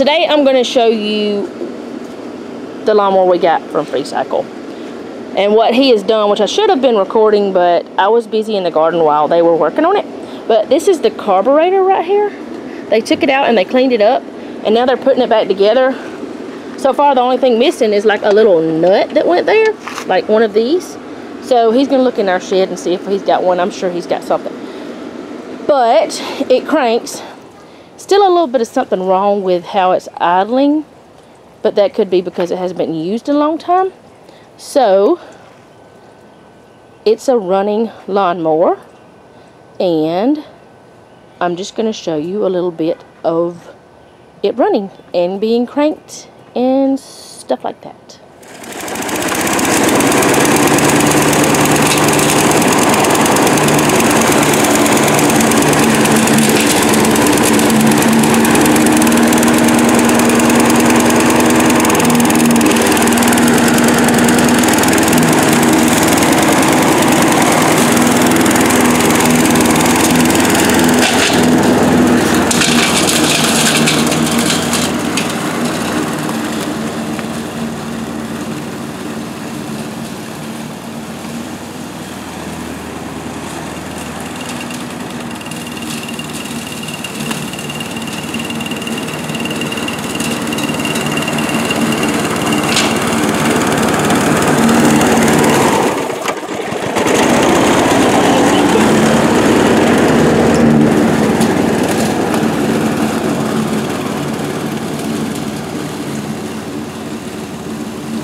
today I'm going to show you the lawnmower we got from Freecycle. And what he has done, which I should have been recording, but I was busy in the garden while they were working on it. But this is the carburetor right here. They took it out and they cleaned it up, and now they're putting it back together. So far, the only thing missing is like a little nut that went there, like one of these. So he's going to look in our shed and see if he's got one. I'm sure he's got something. But it cranks. Still a little bit of something wrong with how it's idling, but that could be because it hasn't been used in a long time. So it's a running lawnmower, and I'm just going to show you a little bit of it running and being cranked and stuff like that.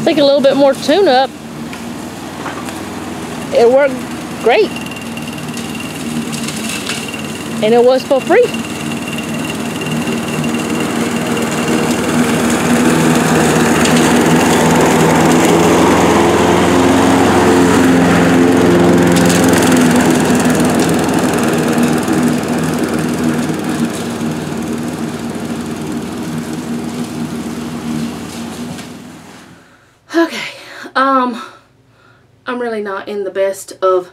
I think a little bit more tune-up, it worked great, and it was for free. Okay, I'm really not in the best of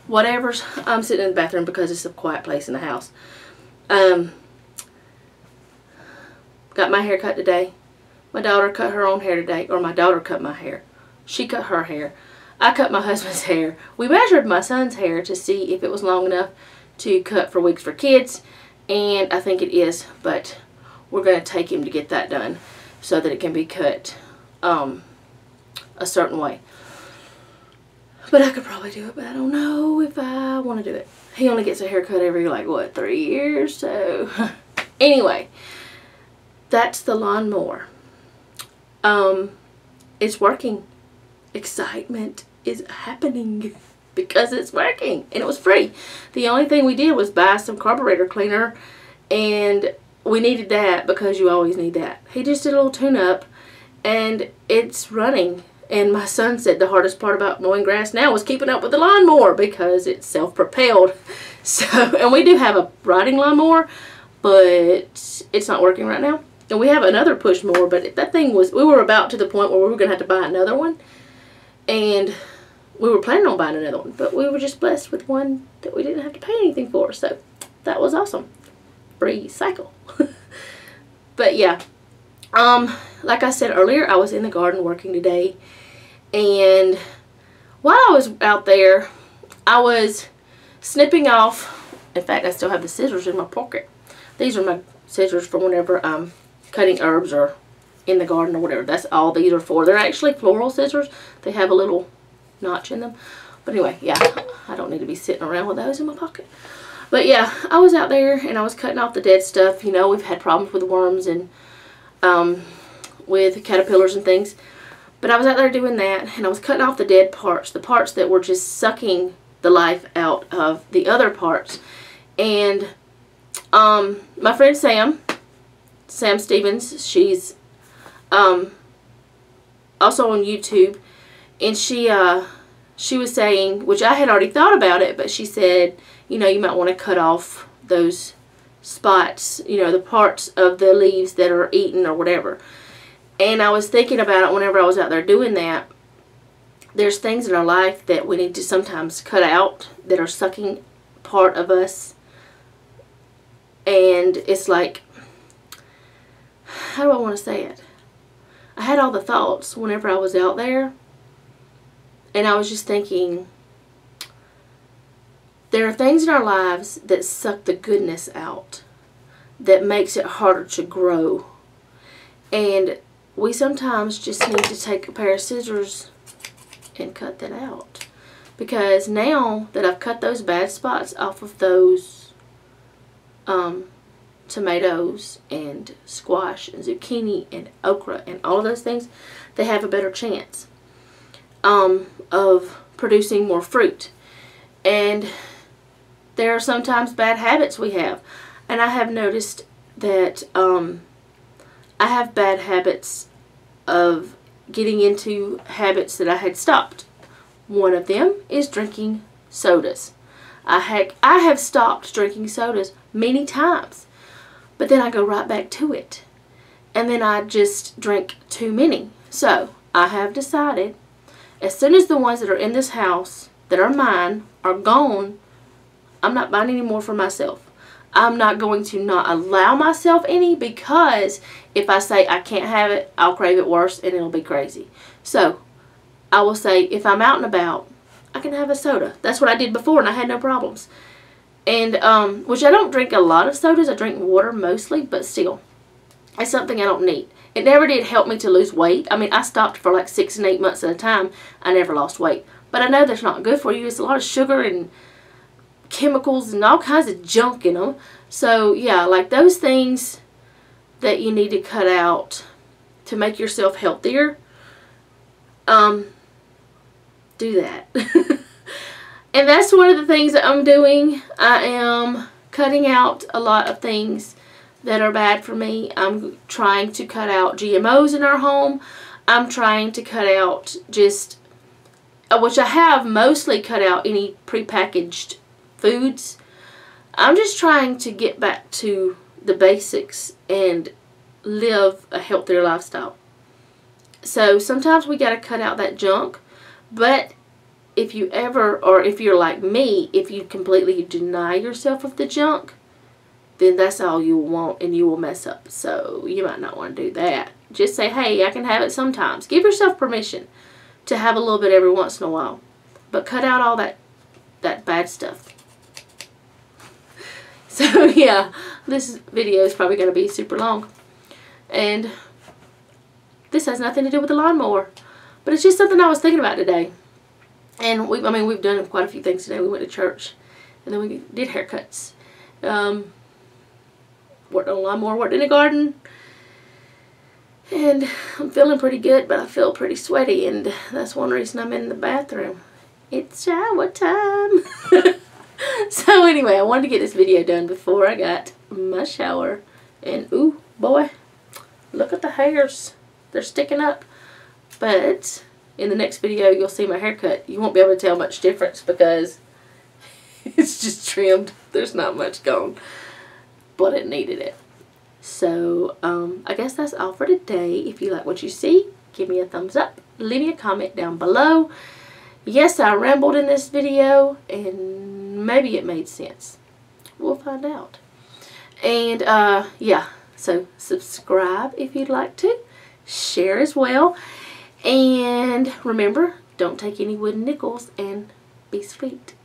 whatever's. I'm sitting in the bathroom because it's a quiet place in the house. Got my hair cut today. My daughter cut her own hair today, or my daughter cut my hair. She cut her hair. I cut my husband's hair. We measured my son's hair to see if it was long enough to cut for Wigs for Kids, and I think it is, but we're going to take him to get that done so that it can be cut a certain way. But I could probably do it, but I don't know if I want to do it. He only gets a haircut every, like, what, 3 years? So, anyway, that's the lawnmower. It's working. Excitement is happening because it's working, and it was free. The only thing we did was buy some carburetor cleaner, and we needed that because you always need that. He just did a little tune-up, and it's running. And my son said the hardest part about mowing grass now was keeping up with the lawnmower because it's self-propelled. So, and we do have a riding lawnmower, but it's not working right now. And we have another push mower, but that thing was, we were about to the point where we were going to have to buy another one. And we were planning on buying another one, but we were just blessed with one that we didn't have to pay anything for. So that was awesome. Freecycle. But yeah. Like I said earlier, I was in the garden working today, and while I was out there, I was snipping off. In fact, I still have the scissors in my pocket. These are my scissors for whenever I'm cutting herbs or in the garden or whatever. That's all these are for. They're actually floral scissors. They have a little notch in them. But anyway, yeah, I don't need to be sitting around with those in my pocket. But yeah, I was out there and I was cutting off the dead stuff. You know, we've had problems with worms and with caterpillars and things, but I was out there doing that, and I was cutting off the dead parts, the parts that were just sucking the life out of the other parts. And my friend Sam Stevens, she's also on YouTube, and she was saying, which I had already thought about it, but she said, you know, you might want to cut off those spots, you know, the parts of the leaves that are eaten or whatever. And I was thinking about it whenever I was out there doing that. There's things in our life that we need to sometimes cut out that are sucking part of us. And it's like, how do I want to say it? I had all the thoughts whenever I was out there, and I was just thinking, there are things in our lives that suck the goodness out, that makes it harder to grow. And we sometimes just need to take a pair of scissors and cut that out. Because now that I've cut those bad spots off of those tomatoes and squash and zucchini and okra and all of those things, they have a better chance of producing more fruit. And there are sometimes bad habits we have. And I have noticed that I have bad habits of getting into habits that I had stopped. One of them is drinking sodas. I have stopped drinking sodas many times, but then I go right back to it. And then I just drink too many. So I have decided, as soon as the ones that are in this house that are mine are gone, I'm not buying any more for myself. I'm not going to not allow myself any, because if I say I can't have it, I'll crave it worse and it'll be crazy. So I will say, if I'm out and about, I can have a soda. That's what I did before, and I had no problems. And which I don't drink a lot of sodas. I drink water mostly, but still, it's something I don't need. It never did help me to lose weight. I mean, I stopped for like 6 and 8 months at a time. I never lost weight. But I know that's not good for you. It's a lot of sugar and chemicals and all kinds of junk in them. So yeah, like those things that you need to cut out to make yourself healthier, do that. And that's one of the things that I'm doing. I am cutting out a lot of things that are bad for me. I'm trying to cut out GMOs in our home. I'm trying to cut out just, which I have mostly cut out any prepackaged foods. I'm just trying to get back to the basics and live a healthier lifestyle. So sometimes we got to cut out that junk, but if you ever, or if you're like me, if you completely deny yourself of the junk, then that's all you want and you will mess up. So you might not want to do that. Just say, hey, I can have it sometimes. Give yourself permission to have a little bit every once in a while, but cut out all that bad stuff. So yeah, this video is probably going to be super long, and this has nothing to do with the lawnmower, but it's just something I was thinking about today. And we've done quite a few things today. We went to church, and then we did haircuts, worked on a lawnmower, worked in the garden, and I'm feeling pretty good, but I feel pretty sweaty, and that's one reason I'm in the bathroom. It's shower time. So anyway, I wanted to get this video done before I got my shower. And ooh, boy, look at the hairs. They're sticking up. But in the next video, you'll see my haircut. You won't be able to tell much difference because it's just trimmed. There's not much gone. But it needed it. So, I guess that's all for today. If you like what you see, give me a thumbs up. Leave me a comment down below. Yes, I rambled in this video, and maybe it made sense. We'll find out. And, yeah, so subscribe if you'd like to. Share as well. And remember, don't take any wooden nickels, and be sweet.